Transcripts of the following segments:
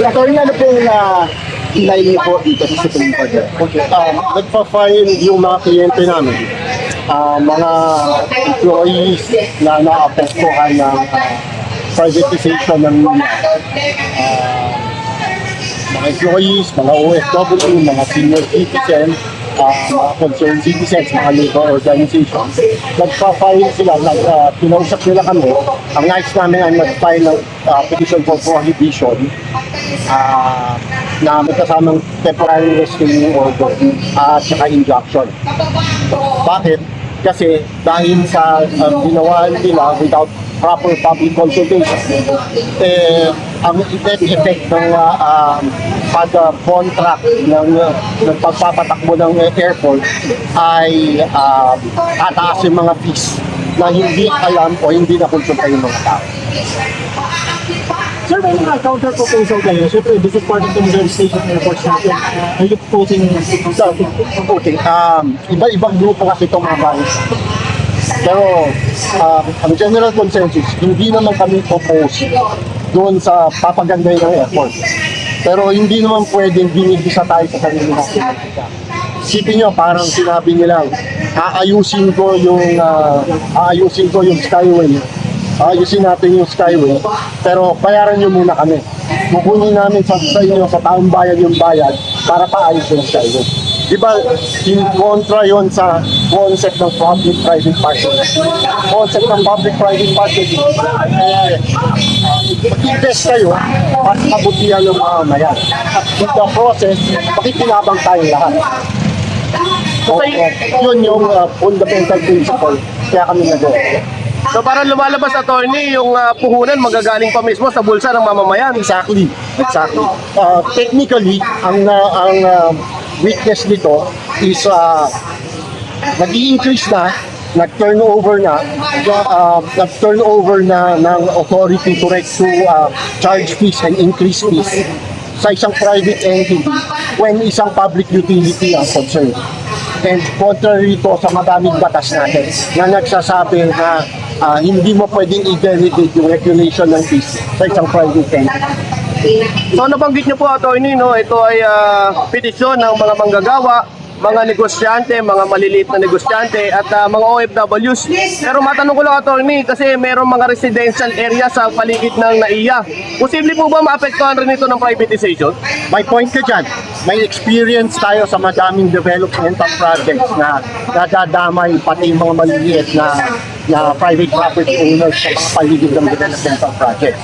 Attorney, ano pong hinay niyo po dito sa Supreme Court? Okay. Nagpa-file yung mga kliyente namin. Mga employees na naapektuhan ng privatization ng mga employees, mga OFW, mga senior citizens, mga concerned citizens, mga labor organizations. Nagpa-file sila, pinausap nila kami. Ang nais namin ay mag-file ng petition for prohibition na may kasamang temporary restraining order at saka injunction. Bakit? Kasi dahil sa ginawa nila without proper public consultation, ang effect ng pag-contract ng pagpapatakbo ng airport ay tataas yung mga fees na hindi alam o hindi nakonsulta yung mga tao. Sir, may mga counter proposal kayo. Siyempre, this is part of the modernization airports natin. Are you proposing Okay, iba-ibang grupo kasi itong mga bayan. Pero ang general consensus, hindi naman kami propose doon sa papagandahin ng airport. Pero hindi naman pwedeng binibisa tayo sa sarili natin. Isipin nyo, parang sinabi nila, aayusin ko yung skyway. Ayusin natin yung skyway, pero bayaran nyo muna kami. Kukunin namin sa inyo, sa taong bayan yung bayad para paayos yung skyway. Diba, kontra yon sa concept ng public-private partnership. Concept ng public-private partnership, mag-invest kayo para kabutihan ng mga mayan. At in the process, makikinabang tayong lahat. Yun yung fundamental principle, kaya kami nagawa. So parang lumalabas, attorney, yung puhunan magagaling pa mismo sa bulsa ng mamamayan. Exactly. Technically, ang weakness nito is nag-i-increase na, nag-turnover na ng authority to charge fees and increase fees sa isang private entity when isang public utility ang concerned. And contrary to sa madaming batas natin na nagsasabi na hindi mo pwedeng i-delegate yung regulation ng fees sa isang private entity. So nabanggit niyo po, attorney, no, ito ay petisyon ng mga manggagawa, mga negosyante, mga maliliit na negosyante at mga OFWs. Pero matanong ko lang, attorney, kasi merong mga residential area sa paligid ng NAIA. Posible po ba maapektuhan rin ito ng privatization? May point ka dyan. May experience tayo sa madaming developmental projects na nadadamay pati yung mga maliliit na private property owners sa mga paligid ng developmental projects.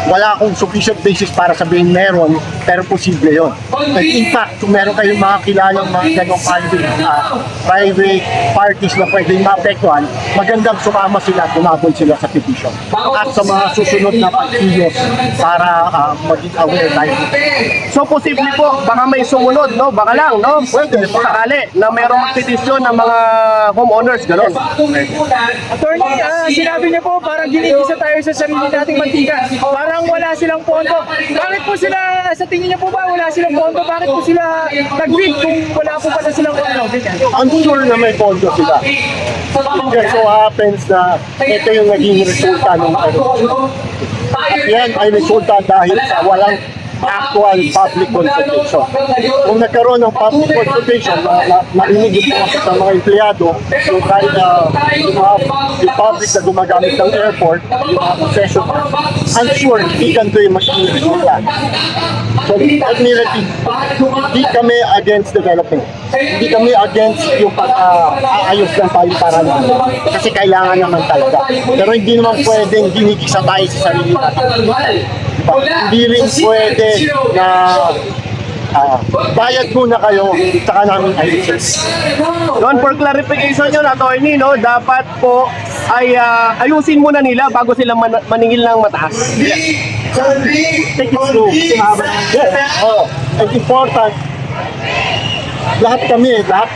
Wala akong sufficient basis para sabihin meron, pero posible yun. In fact, kung meron kayong mga kilalang mga ganong private parties na pwedeng maapektuhan, magandang sumama sila at tumabon sila sa petition. At sa mga susunod na pagkilos para maging aware tayo. So posible po, baka may sumunod, no? Baka lang, no? Pwede, sakali na merong magpetisyon ng mga homeowners, gano'n. Attorney, sinabi niyo po parang ginigisa tayo sa sarili nating mantika. Parang wala silang pondo. Bakit po sila, sa tingin niyo po ba wala silang pondo? Bakit po sila nag-bid kung wala po pala silang pondo? I'm sure na may pondo sila. It so happens na ito yung naging resulta ng at yan ay resulta dahil sa walang actual public consultation. Kung nagkaroon ng public consultation, narinig yung process ng mga empleyado, yung kahit yung public na gumagamit ng airport, yung mga concession, I'm sure hindi ganito yung magiging resulta. So, let me repeat, hindi kami against development. Hindi kami against yung pag-aayos ng paliparan namin. Kasi kailangan naman talaga. Pero hindi naman pwedeng ginigisa tayo sa sarili natin. Hindi rin pwede na bayad muna kayo, saka namin ayusin. Doon, for clarification yun, attorney, no, dapat po ay ayusin muna nila bago sila maningil ng mataas. Take it slow. Yes. It's important. Lahat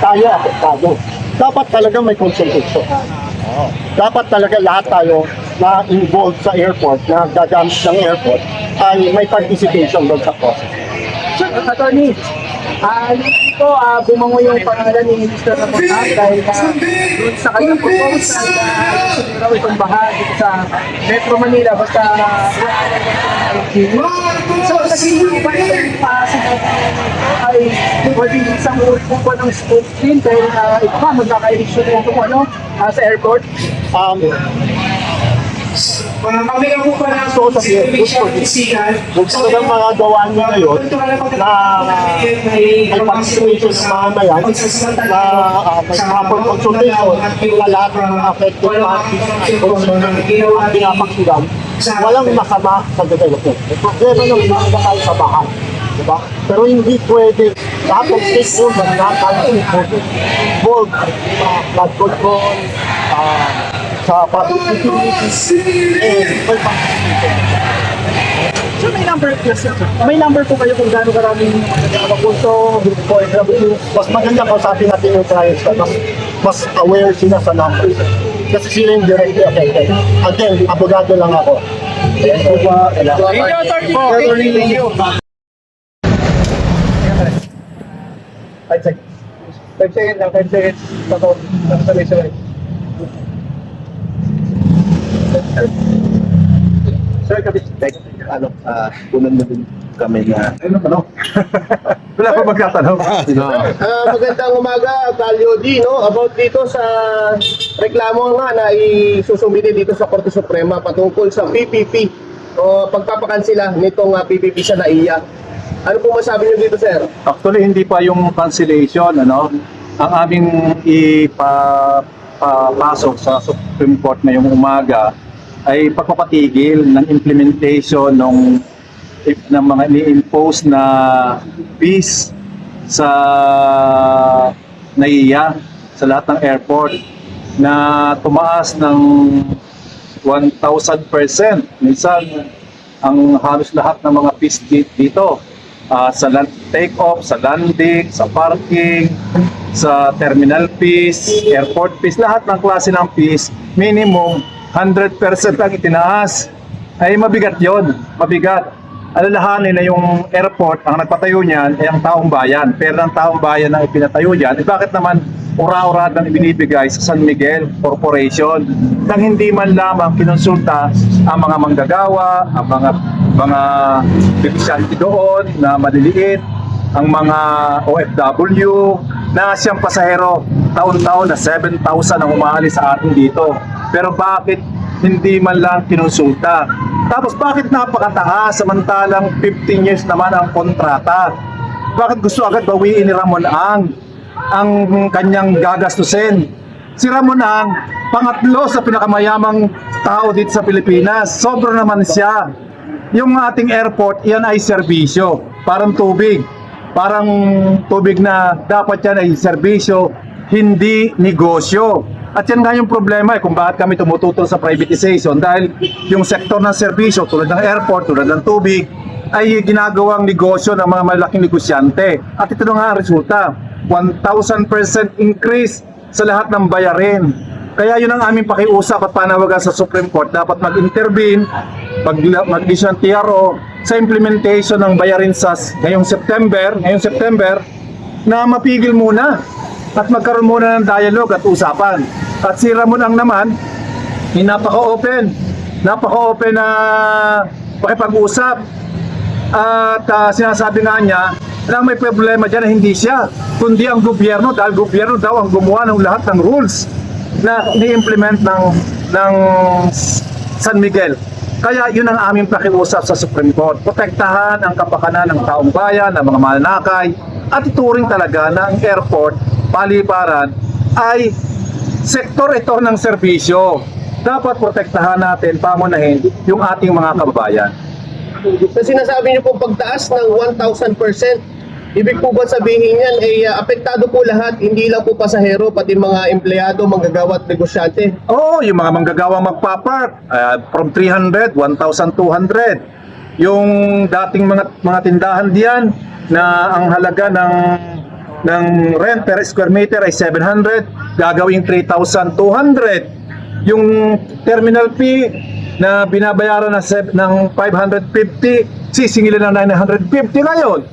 tayo apektado. Dapat talaga may consultation. Dapat talaga lahat tayo na involved sa airport, na gagamit ng airport, ay may participation doon sa process. Sir, attorney, Dito, bumango yung pangalan ni Mr. Ramonang dahil doon sa kanyang proposal na ayusin raw itong baha dito sa Metro Manila basta so naging iba yung ay pwedeng isang uri po ba ng scope din dahil ito nga magkaka-eleksyon na itong sa airport. Kami na po pala So, sabihin, gusto ng mga gawa niya ngayon na may participation ng mga mayan na may proper consultation na lahat ng affected parties kung pinapaksigan, walang masama sa development. May problema ng mga tayo sa bahay. Diba? Pero hindi pwede lahat ng stakeholders, lahat ng stakeholders, board, flood control, sa public utilities, may participation. So may number po kayo kung gaano karaming So, mas maganda kung sabi natin yung clients na mas aware sila sa numbers. Kasi sila yung directly affected. Again, abogado lang ako. Thank you, Attorney. Thank you. 5 seconds. 5 seconds lang, 5 seconds. Sabay-sabay. Sir, Kunan mo din kami na wala pa magkatanong. Magandang umaga, Calio D, no? About dito sa reklamo nga na isusumite dito sa Korte Suprema patungkol sa PPP o pagpapakansila nitong PPP sa NAIA. Ano po masabi niyo dito, sir? actually hindi pa yung cancellation ang aming ipapasok sa Supreme Court ngayong umaga ay pagpapatigil ng implementation ng mga ni-impose na fees sa NAIA sa lahat ng airport na tumaas ng 1,000%. Minsan ang halos lahat ng mga fees dito sa take-off, sa landing, sa parking, sa terminal fees, airport fees, lahat ng klase ng fees, minimum 100% ang itinaas. Ay mabigat yon, mabigat. Alalahanin na yung airport, ang nagpatayo niyan ay ang taong bayan. Pero ang taong bayan ang ipinatayo diyan, bakit naman ura-uradang ibinibigay sa San Miguel Corporation nang hindi man lamang kinonsulta ang mga manggagawa, ang mga negosyante doon na maliliit, ang mga OFW na siyang pasahero, taon-taon na 7,000 ang umaalis sa atin dito. Pero bakit hindi man lang kinonsulta? Tapos bakit napakataas samantalang 15 years naman ang kontrata? Bakit gusto agad bawiin ni Ramon ang kanyang gagastusin? Si Ramon pangatlo sa pinakamayamang tao dito sa Pilipinas. Sobra naman siya. Yung ating airport, yan ay serbisyo. Parang tubig. Parang tubig na dapat yan ay serbisyo, hindi negosyo. At yan nga yung problema kung bakit kami tumututol sa privatization dahil yung sektor ng serbisyo tulad ng airport, tulad ng tubig ay ginagawang negosyo ng mga malaking negosyante. At ito na nga ang resulta, 1,000% increase sa lahat ng bayarin. Kaya yun ang aming pakiusap at panawagan sa Supreme Court, dapat mag-intervene, mag-issue ng TRO sa implementation ng bayarin sa ngayong September na mapigil muna at magkaroon muna ng dialogue at usapan. At si Ramon naman, napaka-open na pakipag-usap. At sinasabi nga niya na may problema dyan na hindi siya, kundi ang gobyerno, dahil gobyerno daw ang gumawa ng lahat ng rules na ni-implement ng San Miguel. Kaya yun ang aming pakiusap sa Supreme Court. Protektahan ang kapakanan ng taong bayan, ng mga mananakay, at ituring talaga na ang airport, paliparan, ay sektor ito ng serbisyo. Dapat protektahan natin, pamunahin yung ating mga kababayan. Sa sinasabi niyo po pagtaas ng 1,000%, ibig po ba sabihin yan ay apektado po lahat, hindi lang po pasahero, pati mga empleyado, manggagawa at negosyante? Oo, yung mga manggagawang magpapark, from 300, 1,200. Yung dating mga tindahan diyan na ang halaga ng rent per square meter ay 700, gagawing 3,200. Yung terminal fee na binabayaran ng 550, sisingilin ng 950 ngayon.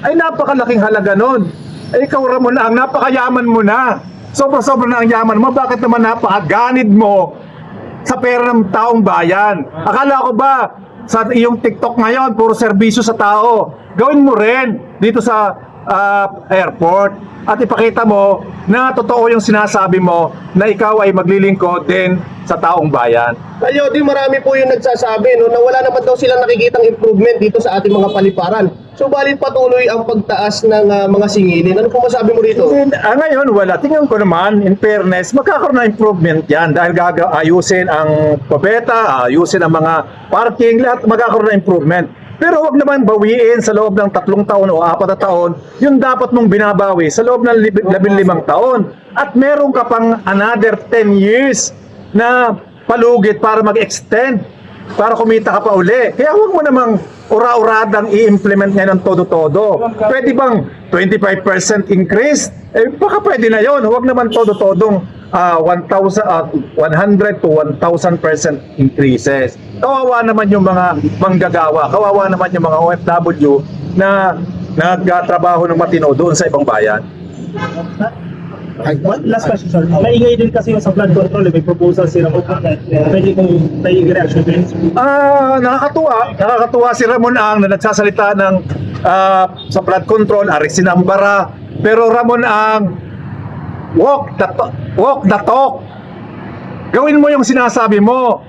ay napakalaking halaga nun. Eh, ikaw Ramon ang napakayaman mo na. Sobra-sobra na ang yaman mo. Bakit naman napakaganid mo sa pera ng taong bayan? Akala ko ba sa iyong TikTok ngayon, puro serbisyo sa tao? Gawin mo rin dito sa airport at ipakita mo na totoo yung sinasabi mo na ikaw ay maglilingkod din sa taong bayan. Kayo, di marami po yung nagsasabi no, na wala naman daw silang nakikitang improvement dito sa ating mga paliparan. Subalit patuloy ang pagtaas ng mga singilin. Ano po masabi mo rito? Ngayon, wala. Tingnan ko naman, in fairness, magkakaroon na improvement yan dahil ayusin ang pabeta, ayusin ang mga parking, lahat magkakaroon na improvement. Pero wag naman bawiin sa loob ng 3 taon o 4 na taon yung dapat mong binabawi sa loob ng 15 taon. At meron ka pang another 10 years na palugit para mag-extend, para kumita ka pa uli. Kaya huwag mo namang ura-uradang i-implement ngayon ng todo-todo. Pwede bang 25% increase? Eh, baka pwede na yon. Huwag naman todo-todong 100 to 1,000% increases. Kawawa naman yung mga manggagawa. Kawawa naman yung mga OFW na nagtrabaho ng matino doon sa ibang bayan. Last question, sir. Maingay din kasi yung sa flood control, may proposal sila ko. Pwede kong tayo reaction din. Nakakatuwa si Ramon Ang na nagsasalita ng sa flood control, Arisin Ambara. Pero Ramon Ang, walk the talk. Gawin mo yung sinasabi mo.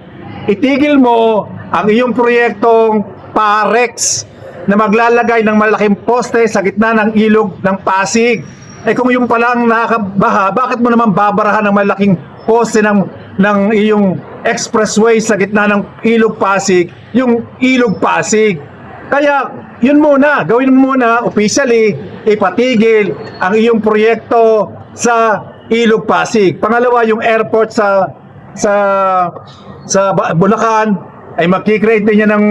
Itigil mo ang iyong proyektong Parex na maglalagay ng malaking poste sa gitna ng ilog ng Pasig. Eh kung yung pala ang nakakabaha, bakit mo naman babarahan ng malaking poste ng iyong expressway sa gitna ng ilog Pasig, yung ilog Pasig? Kaya yun muna, gawin mo muna officially, ipatigil ang iyong proyekto sa ilog Pasig. Pangalawa, yung airport sa Bulacan ay magkikreate din niya ng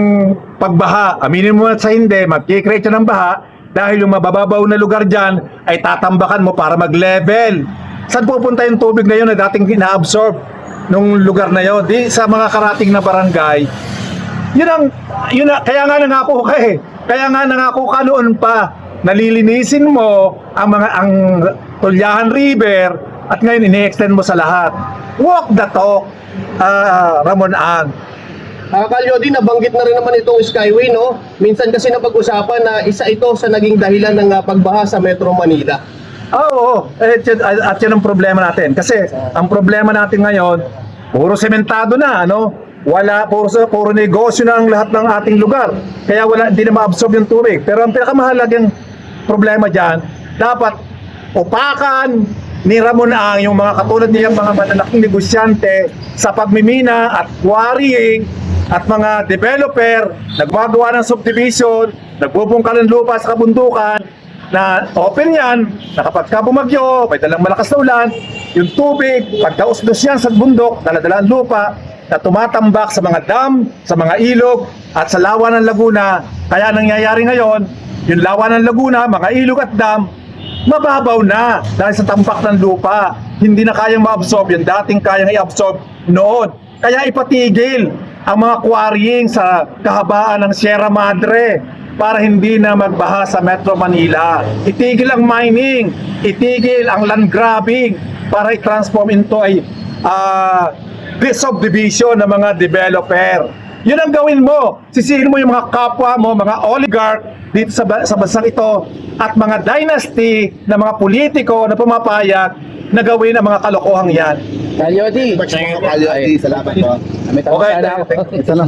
pagbaha. Aminin mo at sa hindi, magkikreate siya ng baha dahil yung mabababaw na lugar dyan ay tatambakan mo para mag-level. Saan pupunta yung tubig na yun na dating ina-absorb nung lugar na yun? Di sa mga karating na barangay. Kaya nga nangako ka eh. Kaya nga nangako ka noon pa. Nalilinisin mo ang Tulyahan River at ngayon ini-extend mo sa lahat. Walk the talk, Ramon Ang. Kalyo din, nabanggit na rin naman itong Skyway, no? Minsan kasi napag-usapan na isa ito sa naging dahilan ng pagbaha sa Metro Manila. Oo. At yan ang problema natin. Kasi ang problema natin ngayon, puro sementado na, ano? Puro negosyo na ang lahat ng ating lugar. Kaya hindi na ma-absorb yung tubig. Pero ang pinakamahalagang problema dyan, dapat upakan ni Ramon Ang yung mga katulad niyang mga malalaking negosyante sa pagmimina at quarrying at mga developer nagmagawa ng subdivision, nagbubungkal ng lupa sa kabundukan na open yan, na kapag bumagyo, may dalang malakas na ulan, yung tubig, pagkausdos yan sa bundok, daladala ang lupa na tumatambak sa mga dam, sa mga ilog at sa lawa ng Laguna. Kaya nangyayari ngayon, yung lawa ng Laguna, mga ilog at dam, mababaw na dahil sa tambak ng lupa. Hindi na kayang ma-absorb yung dating kayang i-absorb noon. Kaya ipatigil ang mga quarrying sa kahabaan ng Sierra Madre para hindi na magbaha sa Metro Manila. Itigil ang mining, itigil ang land grabbing para i-transform into ay subdivision ng mga developer. Yun ang gawin mo. Sisihin mo yung mga kapwa mo, mga oligarch dito sa bansang ito at mga dynasty na mga politiko na pumapayag na gawin ang mga kalokohang yan. Kalyodi. Kalyodi, salamat po. Okay na. Ito lang.